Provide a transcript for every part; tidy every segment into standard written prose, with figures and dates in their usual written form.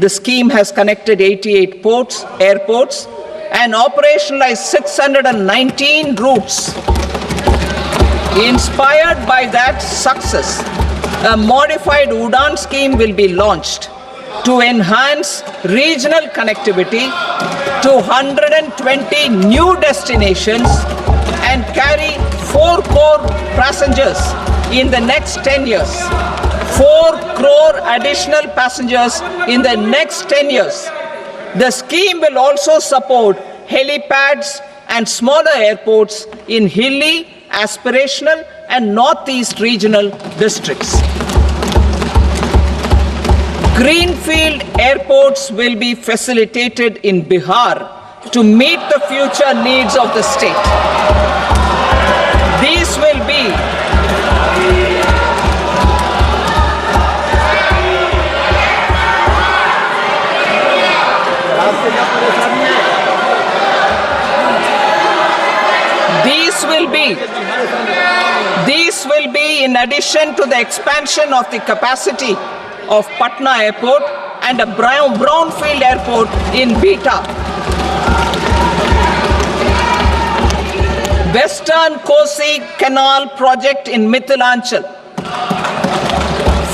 The scheme has connected 88 airports, and operationalized 619 routes. Inspired by that success, a modified Udan scheme will be launched to enhance regional connectivity to 120 new destinations and carry 4 crore passengers in the next 10 years. 4 crore additional passengers in the next 10 years. The scheme will also support helipads and smaller airports in hilly, aspirational and northeast regional districts. Greenfield airports will be facilitated in Bihar to meet the future needs of the state. These will be These will be in addition to the expansion of the capacity of Patna Airport and a brownfield airport in Beta. Western Kosi Canal project in Mithilanchal.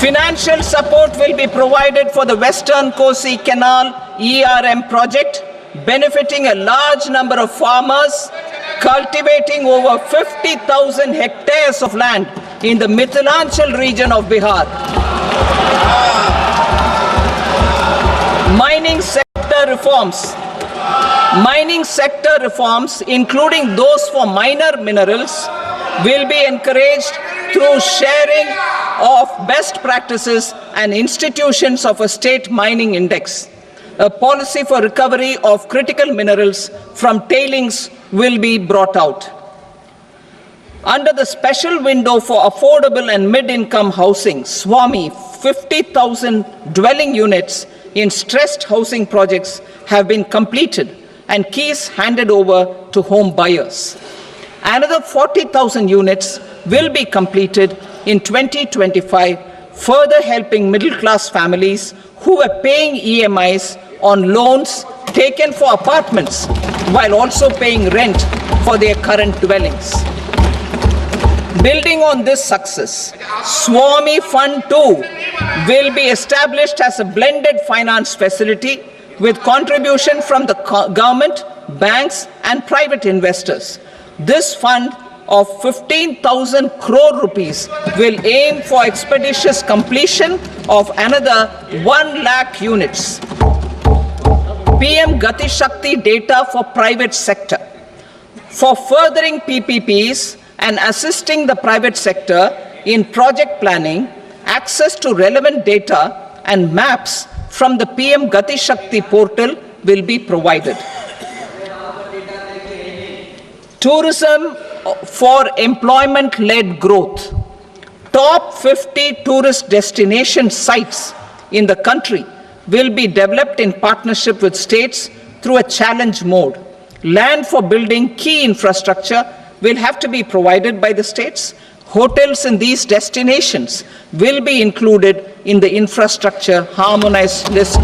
Financial support will be provided for the Western Kosi Canal ERM project, benefiting a large number of farmers cultivating over 50,000 hectares of land in the Mithilanchal region of Bihar. Mining sector reforms, including those for minor minerals, will be encouraged through sharing of best practices and institutions of a state mining index. A policy for recovery of critical minerals from tailings will be brought out. Under the special window for affordable and mid-income housing, Swami, 50,000 dwelling units in stressed housing projects have been completed and keys handed over to home buyers. Another 40,000 units will be completed in 2025, further helping middle-class families who were paying EMIs on loans taken for apartments while also paying rent for their current dwellings. Building on this success, Swami Fund 2 will be established as a blended finance facility with contribution from the government, banks and private investors. This fund of 15,000 crore rupees will aim for expeditious completion of another 1 lakh units. PM Gati Shakti data for private sector. For furthering PPPs and assisting the private sector in project planning, access to relevant data and maps from the PM Gati Shakti portal will be provided. Tourism for employment-led growth. Top 50 tourist destination sites in the country will be developed in partnership with states through a challenge mode. Land for building key infrastructure will have to be provided by the states. Hotels in these destinations will be included in the infrastructure harmonized list.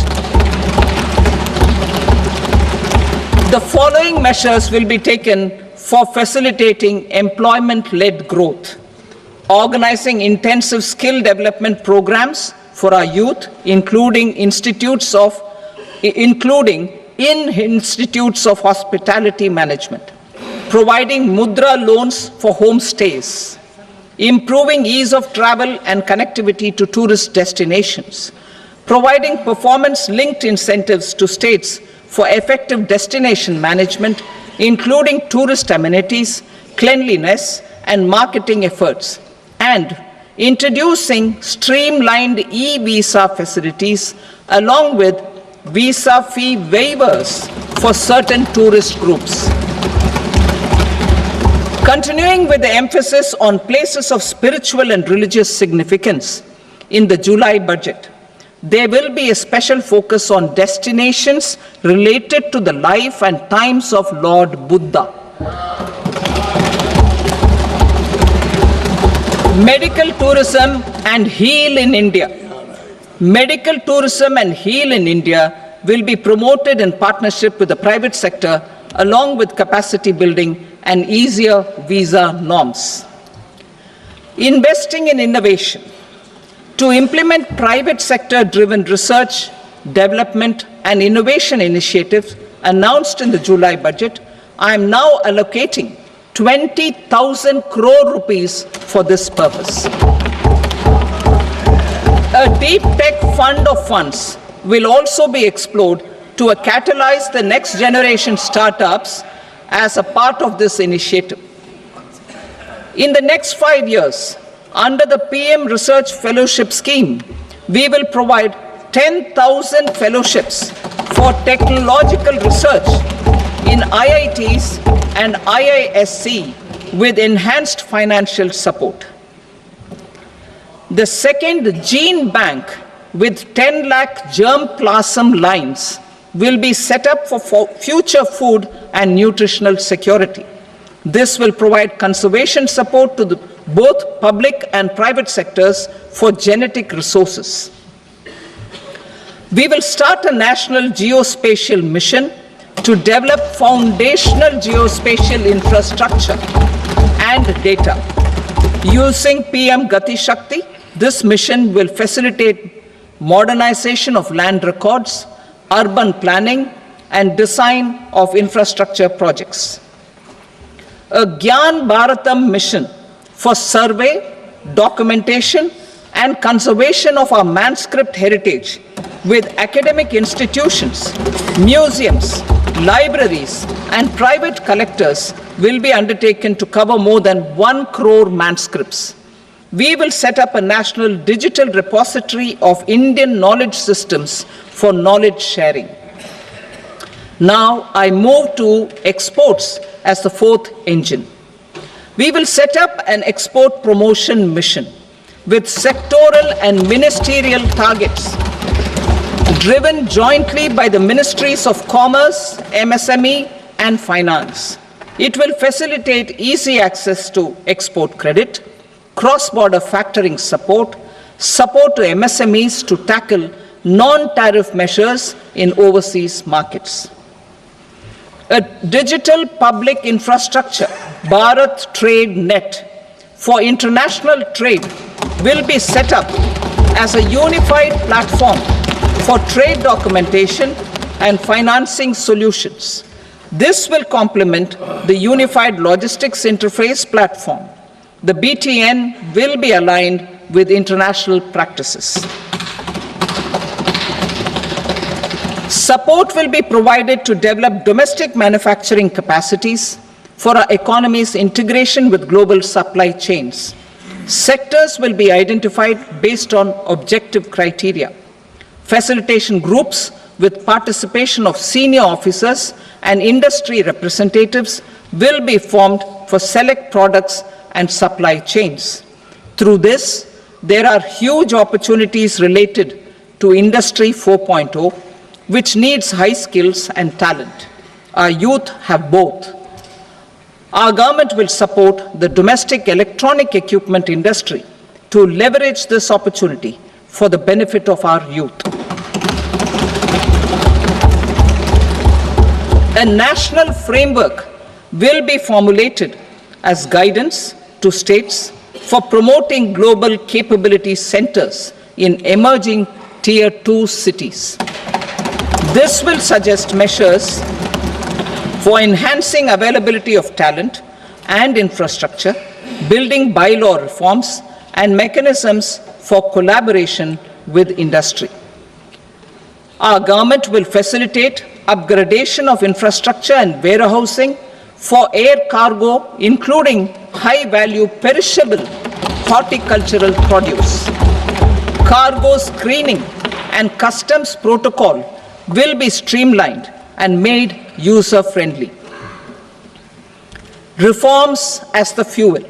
The following measures will be taken for facilitating employment-led growth. Organizing intensive skill development programs for our youth, including in institutes of hospitality management. Providing mudra loans for homestays. Improving ease of travel and connectivity to tourist destinations. Providing performance-linked incentives to states for effective destination management, including tourist amenities, cleanliness, and marketing efforts. And introducing streamlined e-visa facilities along with visa fee waivers for certain tourist groups. Continuing with the emphasis on places of spiritual and religious significance, in the July budget, there will be a special focus on destinations related to the life and times of Lord Buddha. Medical tourism and heal in India. Medical tourism and Heal in India will be promoted in partnership with the private sector, along with capacity building and easier visa norms. Investing in innovation. To implement private sector-driven research, development and innovation initiatives announced in the July budget, I am now allocating 20,000 crore rupees for this purpose. A deep tech fund of funds will also be explored to catalyze the next generation startups as a part of this initiative. In the next 5 years, under the PM Research Fellowship Scheme, we will provide 10,000 fellowships for technological research in IITs and IISc with enhanced financial support. The second gene bank with 10 lakh germplasm lines will be set up for future food and nutritional security. This will provide conservation support to both public and private sectors for genetic resources. We will start a national geospatial mission to develop foundational geospatial infrastructure and data. Using PM Gati Shakti, this mission will facilitate modernization of land records, urban planning, and design of infrastructure projects. A Gyan Bharatam mission for survey, documentation, and conservation of our manuscript heritage with academic institutions, museums, libraries, and private collectors will be undertaken to cover more than 1 crore manuscripts. We will set up a national digital repository of Indian knowledge systems for knowledge sharing. Now I move to exports as the fourth engine. We will set up an export promotion mission with sectoral and ministerial targets driven jointly by the Ministries of Commerce, MSME, and Finance. It will facilitate easy access to export credit, cross-border factoring support, support to MSMEs to tackle non-tariff measures in overseas markets. A digital public infrastructure, Bharat Trade Net, for international trade will be set up as a unified platform for trade documentation and financing solutions. This will complement the Unified Logistics Interface platform. The BTN will be aligned with international practices. Support will be provided to develop domestic manufacturing capacities for our economy's integration with global supply chains. Sectors will be identified based on objective criteria. Facilitation groups with participation of senior officers and industry representatives will be formed for select products and supply chains. Through this, there are huge opportunities related to Industry 4.0, which needs high skills and talent. Our youth have both. Our government will support the domestic electronic equipment industry to leverage this opportunity for the benefit of our youth. A national framework will be formulated as guidance to states for promoting global capability centers in emerging Tier 2 cities. This will suggest measures for enhancing availability of talent and infrastructure, building bylaw reforms, and mechanisms for collaboration with industry. Our government will facilitate upgradation of infrastructure and warehousing for air cargo, including high-value perishable horticultural produce. Cargo screening and customs protocol will be streamlined and made user-friendly. Reforms as the fuel.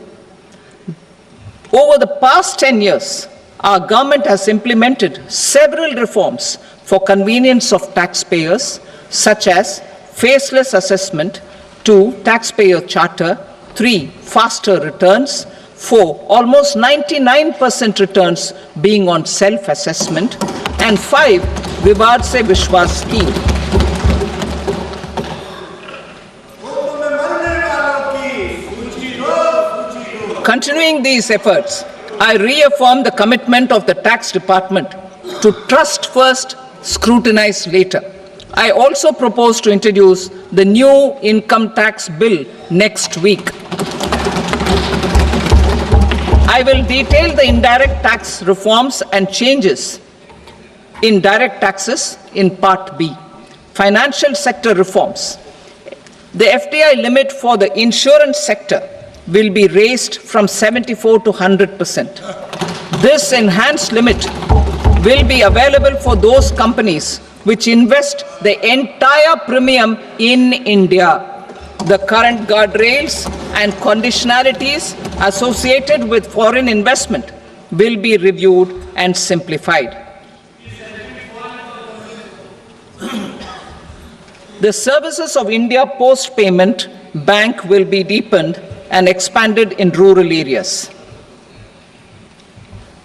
Over the past 10 years, our government has implemented several reforms for convenience of taxpayers, such as faceless assessment, 2, taxpayer charter, 3, faster returns, 4. Almost 99% returns being on self-assessment. And 5. Vivad Se Vishwas scheme. Continuing these efforts, I reaffirm the commitment of the Tax Department to trust first, scrutinize later. I also propose to introduce the new income tax bill next week. I will detail the indirect tax reforms and changes in direct taxes in Part B. Financial sector reforms. The FDI limit for the insurance sector will be raised from 74 to 100%. This enhanced limit will be available for those companies which invest the entire premium in India. The current guardrails and conditionalities associated with foreign investment will be reviewed and simplified. The services of India Post Payment Bank will be deepened and expanded in rural areas.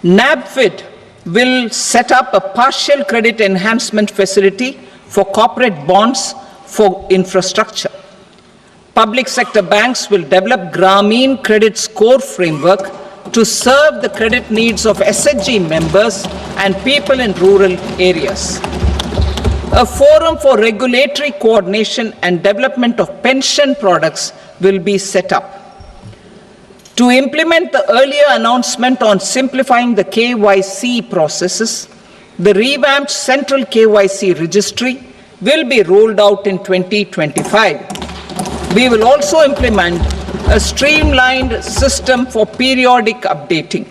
NABFID will set up a partial credit enhancement facility for corporate bonds for infrastructure. Public sector banks will develop Grameen Credit Score framework to serve the credit needs of SHG members and people in rural areas. A forum for regulatory coordination and development of pension products will be set up. To implement the earlier announcement on simplifying the KYC processes, the revamped Central KYC Registry will be rolled out in 2025. We will also implement a streamlined system for periodic updating.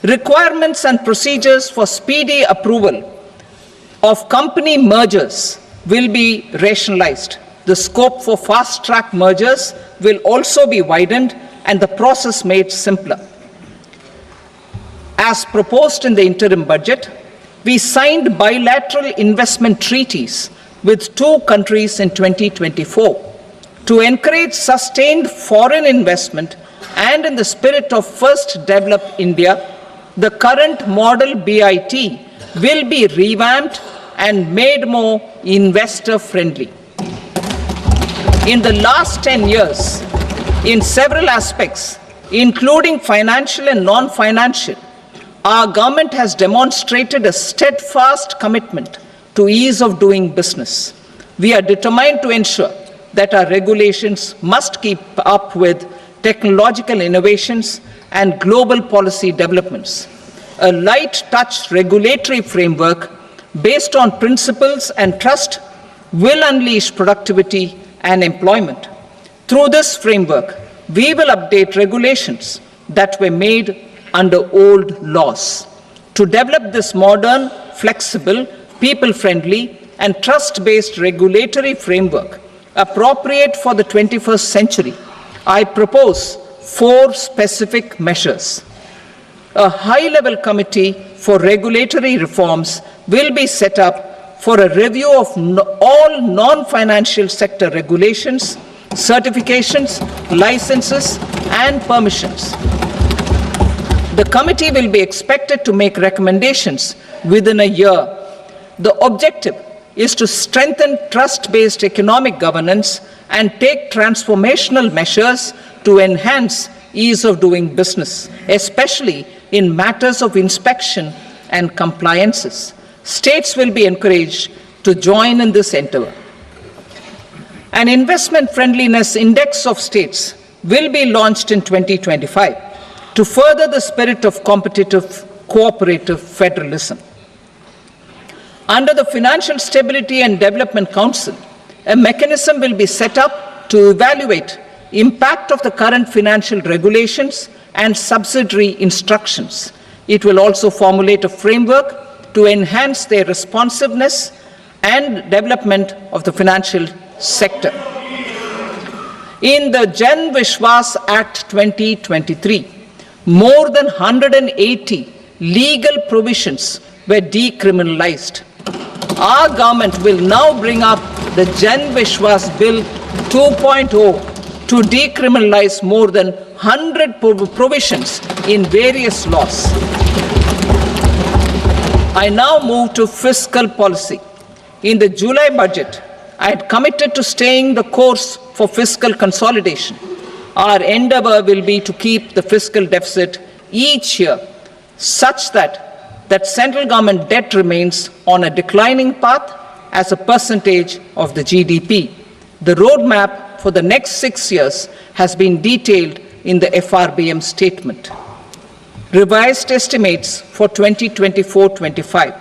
Requirements and procedures for speedy approval of company mergers will be rationalized. The scope for fast-track mergers will also be widened and the process made simpler. As proposed in the interim budget, we signed bilateral investment treaties with 2 countries in 2024 to encourage sustained foreign investment, and in the spirit of First Develop India, the current model BIT will be revamped and made more investor-friendly. In the last 10 years, in several aspects, including financial and non-financial, our government has demonstrated a steadfast commitment to ease of doing business. We are determined to ensure that our regulations must keep up with technological innovations and global policy developments. A light-touch regulatory framework based on principles and trust will unleash productivity and employment. Through this framework, we will update regulations that were made under old laws. To develop this modern, flexible, people-friendly, and trust-based regulatory framework appropriate for the 21st century, I propose 4 specific measures. A high-level committee for regulatory reforms will be set up for a review of all non-financial sector regulations, certifications, licenses, and permissions. The committee will be expected to make recommendations within a year. The objective is to strengthen trust-based economic governance and take transformational measures to enhance ease of doing business, especially in matters of inspection and compliances. States will be encouraged to join in this endeavor. An investment friendliness index of states will be launched in 2025 to further the spirit of competitive, cooperative federalism. Under the Financial Stability and Development Council, a mechanism will be set up to evaluate impact of the current financial regulations and subsidiary instructions. It will also formulate a framework to enhance their responsiveness and development of the financial sector. In the Jan Vishwas Act 2023, more than 180 legal provisions were decriminalized. Our government will now bring up the Jan Vishwas Bill 2.0 to decriminalize more than 100 provisions in various laws. I now move to fiscal policy. In the July budget, I had committed to staying the course for fiscal consolidation. Our endeavor will be to keep the fiscal deficit each year such that central government debt remains on a declining path as a percentage of the GDP. The roadmap for the next 6 years has been detailed in the FRBM statement. Revised estimates for 2024-25.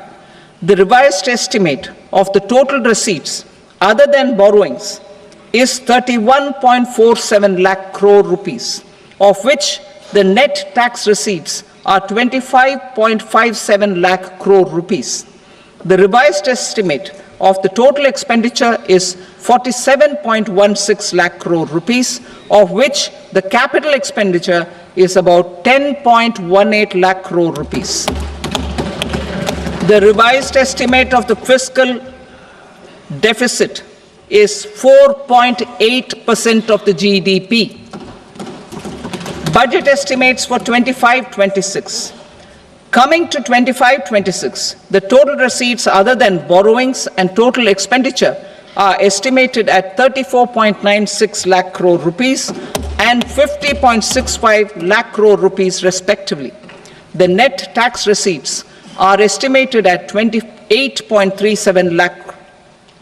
The revised estimate of the total receipts other than borrowings is 31.47 lakh crore rupees, of which the net tax receipts are 25.57 lakh crore rupees. The revised estimate of the total expenditure is 47.16 lakh crore rupees, of which the capital expenditure is about 10.18 lakh crore rupees. The revised estimate of the fiscal deficit is 4.8% of the GDP. Budget estimates for 25-26. Coming to 25-26, the total receipts other than borrowings and total expenditure are estimated at 34.96 lakh crore rupees and 50.65 lakh crore rupees respectively. The net tax receipts are estimated at 28.37 lakh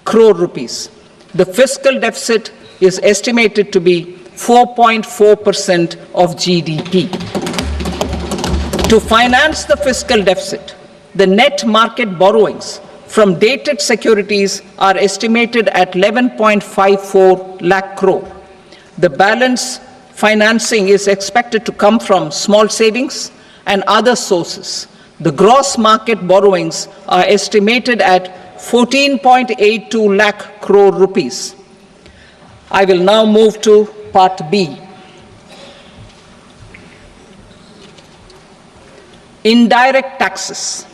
crore rupees. The fiscal deficit is estimated to be 4.4% of GDP. To finance the fiscal deficit, the net market borrowings from dated securities are estimated at 11.54 lakh crore. The balance financing is expected to come from small savings and other sources. The gross market borrowings are estimated at 14.82 lakh crore rupees. I will now move to Part B. Indirect taxes.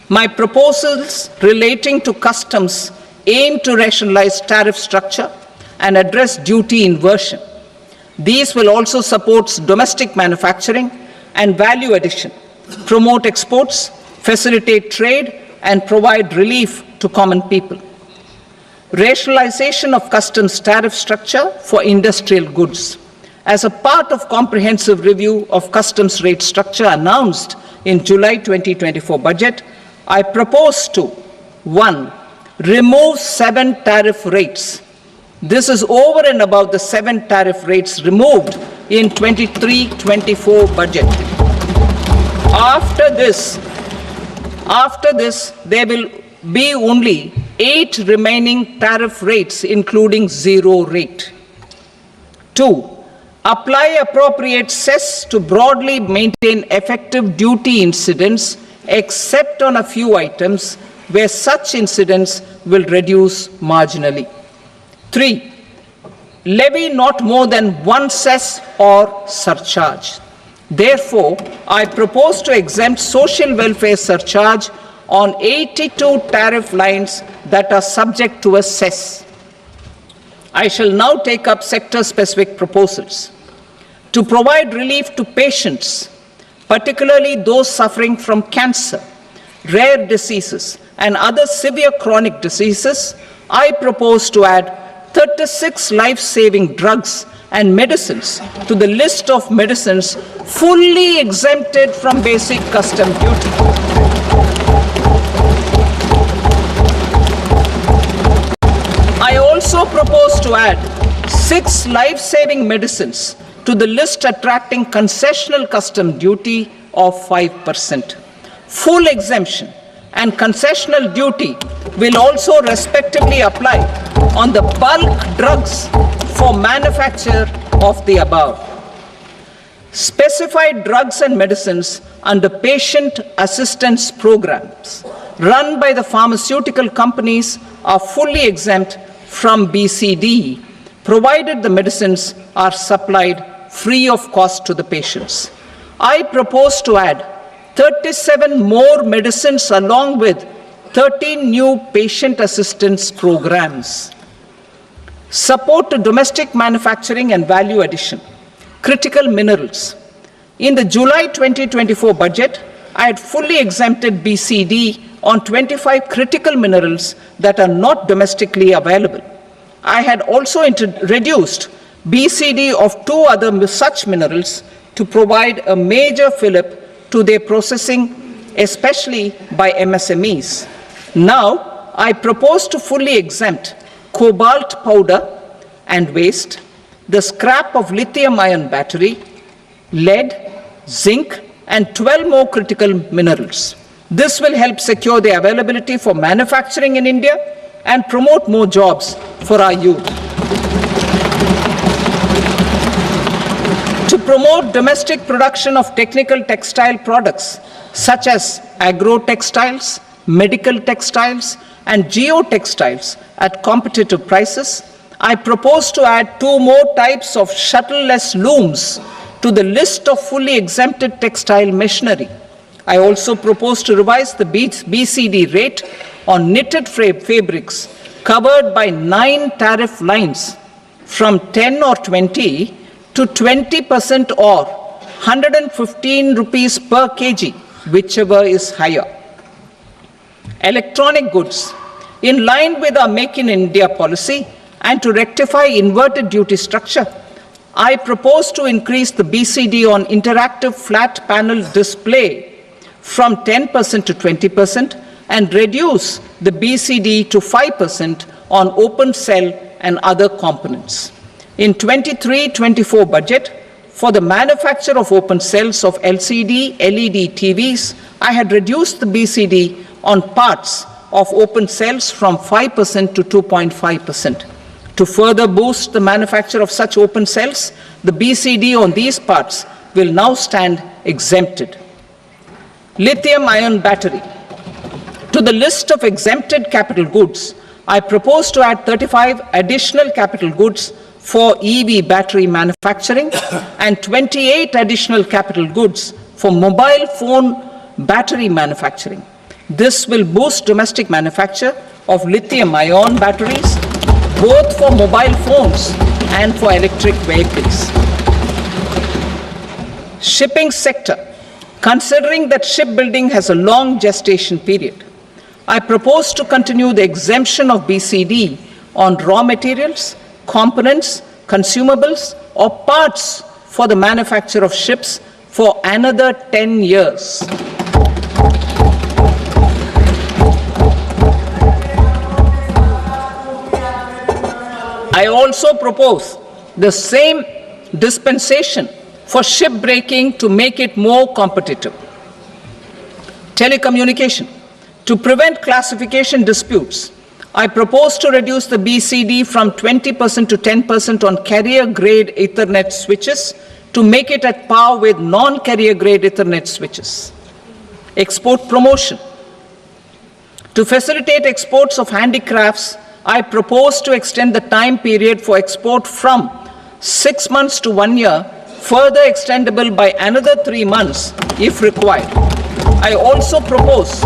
My proposals relating to customs aim to rationalize tariff structure and address duty inversion. These will also support domestic manufacturing and value addition, promote exports, facilitate trade, and provide relief to common people. Rationalization of customs tariff structure for industrial goods. As a part of comprehensive review of customs rate structure announced in July 2024 budget, I propose to 1. Remove 7 tariff rates. This is over and above the 7 tariff rates removed in 23-24 budget. After this, there will be only 8 remaining tariff rates, including 0 rate. 2. Apply appropriate cess to broadly maintain effective duty incidence, except on a few items where such incidence will reduce marginally. 3. Levy not more than 1 cess or surcharge. Therefore, I propose to exempt social welfare surcharge on 82 tariff lines that are subject to a cess. I shall now take up sector-specific proposals. To provide relief to patients, particularly those suffering from cancer, rare diseases, and other severe chronic diseases, I propose to add 36 life-saving drugs and medicines to the list of medicines fully exempted from basic custom duty. I also propose to add 6 life-saving medicines to the list attracting concessional custom duty of 5%. Full exemption and concessional duty will also respectively apply on the bulk drugs for manufacture of the above. Specified drugs and medicines under patient assistance programs run by the pharmaceutical companies are fully exempt from BCD, provided the medicines are supplied free of cost to the patients. I propose to add 37 more medicines along with 13 new patient assistance programs. Support to domestic manufacturing and value addition. Critical minerals. In the July 2024 budget, I had fully exempted BCD on 25 critical minerals that are not domestically available. I had also reduced BCD of 2 other such minerals to provide a major fillip to their processing, especially by MSMEs. Now, I propose to fully exempt cobalt powder and waste, the scrap of lithium-ion battery, lead, zinc, and 12 more critical minerals. This will help secure the availability for manufacturing in India and promote more jobs for our youth. To promote domestic production of technical textile products such as agro-textiles, medical textiles, and geotextiles at competitive prices, I propose to add 2 more types of shuttle-less looms to the list of fully exempted textile machinery. I also propose to revise the BCD rate on knitted fabrics covered by 9 tariff lines from 10 or 20 to 20% or 115 rupees per kg, whichever is higher. Electronic goods. In line with our Make in India policy and to rectify inverted duty structure, I propose to increase the BCD on interactive flat panel display from 10% to 20% and reduce the BCD to 5% on open cell and other components. In 23-24 budget, for the manufacture of open cells of LCD, LED TVs, I had reduced the BCD on parts of open cells from 5% to 2.5%. To further boost the manufacture of such open cells, the BCD on these parts will now stand exempted. Lithium-ion battery. To the list of exempted capital goods, I propose to add 35 additional capital goods for EV battery manufacturing and 28 additional capital goods for mobile phone battery manufacturing. This will boost domestic manufacture of lithium-ion batteries, both for mobile phones and for electric vehicles. Shipping sector. Considering that shipbuilding has a long gestation period, I propose to continue the exemption of BCD on raw materials, components, consumables, or parts for the manufacture of ships for another 10 years. I also propose the same dispensation for shipbreaking to make it more competitive. Telecommunication. To prevent classification disputes, I propose to reduce the BCD from 20% to 10% on carrier-grade Ethernet switches to make it at par with non-carrier-grade Ethernet switches. Export promotion. To facilitate exports of handicrafts, I propose to extend the time period for export from 6 months to 1 year, further extendable by another 3 months if required. I also propose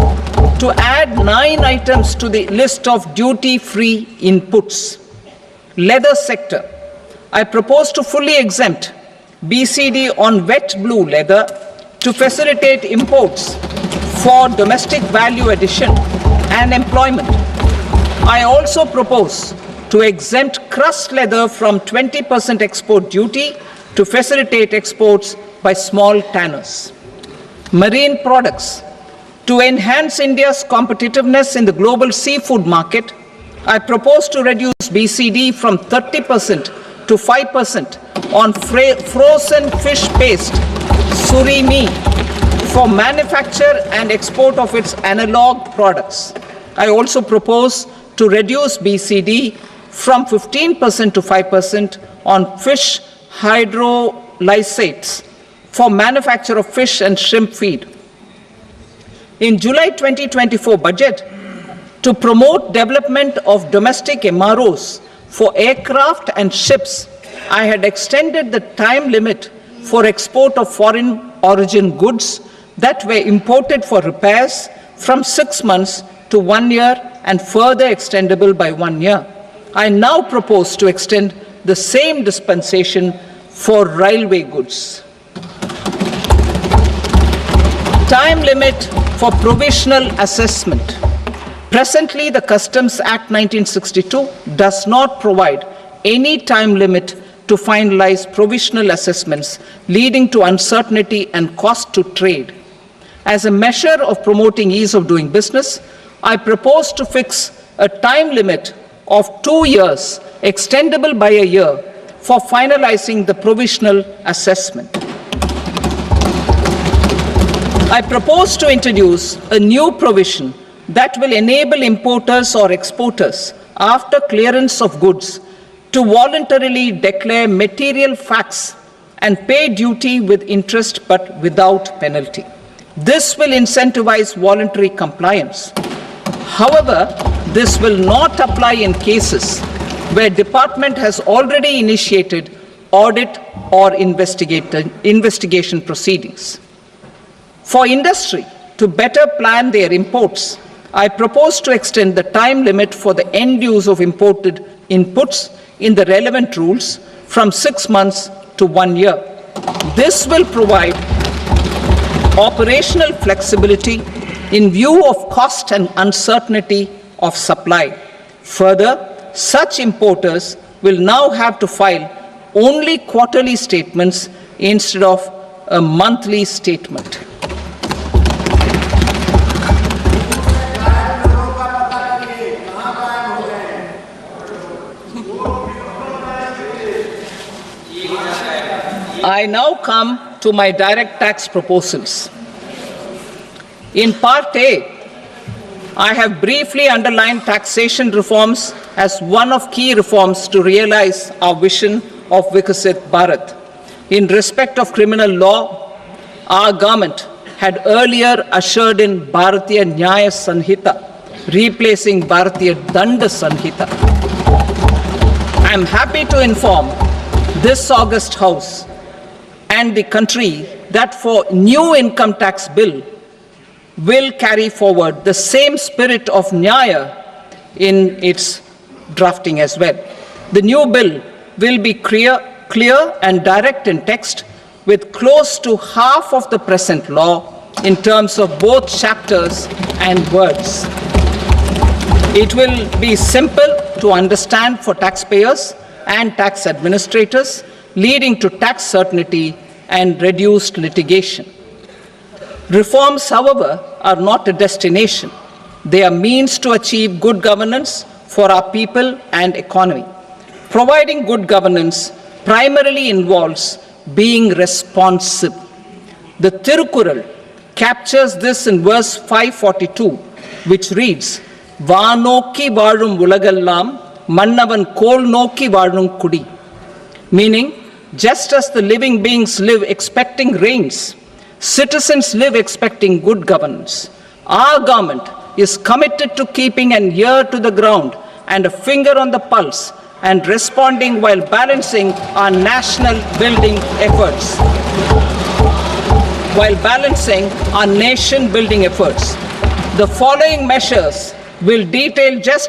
to add 9 items to the list of duty-free inputs. Leather sector. I propose to fully exempt BCD on wet blue leather to facilitate imports for domestic value addition and employment. I also propose to exempt crust leather from 20% export duty to facilitate exports by small tanners. Marine products. To enhance India's competitiveness in the global seafood market, I propose to reduce BCD from 30% to 5% on frozen fish paste, surimi, for manufacture and export of its analog products. I also propose to reduce BCD from 15% to 5% on fish hydrolysates for manufacture of fish and shrimp feed. In July 2024 budget, to promote development of domestic MROs for aircraft and ships, I had extended the time limit for export of foreign origin goods that were imported for repairs from 6 months to 1 year and further extendable by 1 year. I now propose to extend the same dispensation for railway goods. Time limit for provisional assessment. Presently, the Customs Act 1962 does not provide any time limit to finalize provisional assessments, leading to uncertainty and cost to trade. As a measure of promoting ease of doing business, I propose to fix a time limit of 2 years, extendable by a year, for finalizing the provisional assessment. I propose to introduce a new provision that will enable importers or exporters, after clearance of goods, to voluntarily declare material facts and pay duty with interest but without penalty. This will incentivize voluntary compliance. However, this will not apply in cases where department has already initiated audit or investigation proceedings. For industry to better plan their imports, I propose to extend the time limit for the end use of imported inputs in the relevant rules from 6 months to 1 year. This will provide operational flexibility in view of cost and uncertainty of supply. Further, such importers will now have to file only quarterly statements instead of a monthly statement. I now come to my direct tax proposals. In Part A, I have briefly underlined taxation reforms as one of key reforms to realize our vision of Vikasit Bharat. In respect of criminal law, our government had earlier ushered in Bharatiya Nyaya Sanhita, replacing Bharatiya Danda Sanhita. I am happy to inform this august House and the country that for new income tax bill will carry forward the same spirit of Nyaya in its drafting as well. The new bill will be clear and direct in text, with close to half of the present law in terms of both chapters and words. It will be simple to understand for taxpayers and tax administrators, leading to tax certainty and reduced litigation. Reforms, however, are not a destination. They are means to achieve good governance for our people and economy. Providing good governance primarily involves being responsive. The Tirukural captures this in verse 542, which reads, "Vaanokki vaazhum ulagallam, mannavan kol nokki vaazhum kudi," meaning, just as the living beings live expecting rains, citizens live expecting good governance. Our government is committed to keeping an ear to the ground and a finger on the pulse and responding while balancing our national building efforts. The following measures will detail just